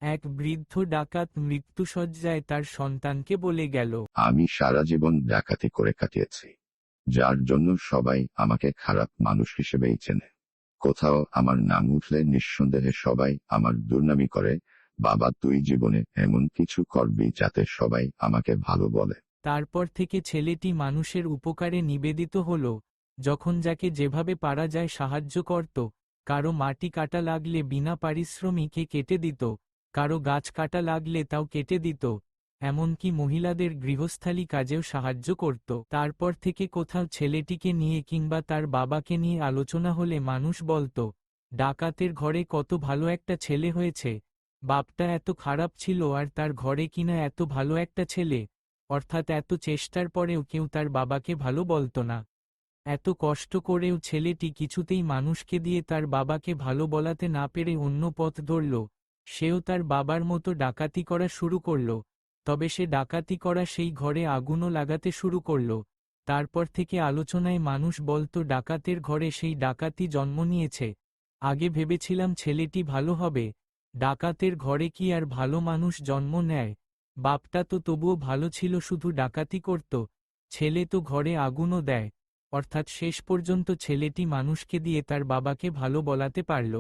এক বৃদ্ধ ডাকাত মৃত্যুশয্যায় তার সন্তানকে বলে গেল, আমি সারা জীবন ডাকাতি করে কাটিয়েছি, যার জন্য সবাই আমাকে খারাপ মানুষ হিসেবেই চেনে। কোথাও আমার নাম উঠলে নিঃসন্দেহে সবাই আমার দুর্নামি করে। বাবা, তুই জীবনে এমন কিছু করবি যাতে সবাই আমাকে ভালো বলে। তারপর থেকে ছেলেটি মানুষের উপকারে নিবেদিত হল। যখন যাকে যেভাবে পারা যায় সাহায্য করত। কারো মাটি কাটা লাগলে বিনা পারিশ্রমিকে কেটে দিত, কারো গাছ কাটা লাগলে তাও কেটে দিত, এমনকি মহিলাদের গৃহস্থালী কাজেও সাহায্য করত। তারপর থেকে কোথাও ছেলেটিকে নিয়ে কিংবা তার বাবাকে নিয়ে আলোচনা হলে মানুষ বলতো, ডাকাতের ঘরে কত ভালো একটা ছেলে হয়েছে, বাপটা এত খারাপ ছিল আর তার ঘরে কিনা এত ভালো একটা ছেলে। অর্থাৎ এত চেষ্টার পরেও কেউ তার বাবাকে ভালো বলতো না। এত কষ্ট করেও ছেলেটি কিছুতেই মানুষকে দিয়ে তার বাবাকে ভালো বলাতে না পেরে অন্য পথ ধরল। সেও তার বাবার মতো ডাকাতি করা শুরু করল। তবে সে ডাকাতি করা সেই ঘরে আগুনও লাগাতে শুরু করল। তারপর থেকে আলোচনায় মানুষ বলতো, ডাকাতের ঘরে সেই ডাকাতি জন্ম নিয়েছে। আগে ভেবেছিলাম ছেলেটি ভালো হবে, ডাকাতের ঘরে কি আর ভালো মানুষ জন্ম নেয়? বাপটা তো তবুও ভালো ছিল, শুধু ডাকাতি করত, ছেলে তো ঘরে আগুনও দেয়। অর্থাৎ শেষ পর্যন্ত ছেলেটি মানুষকে দিয়ে তার বাবাকে ভালো বলাতে পারল।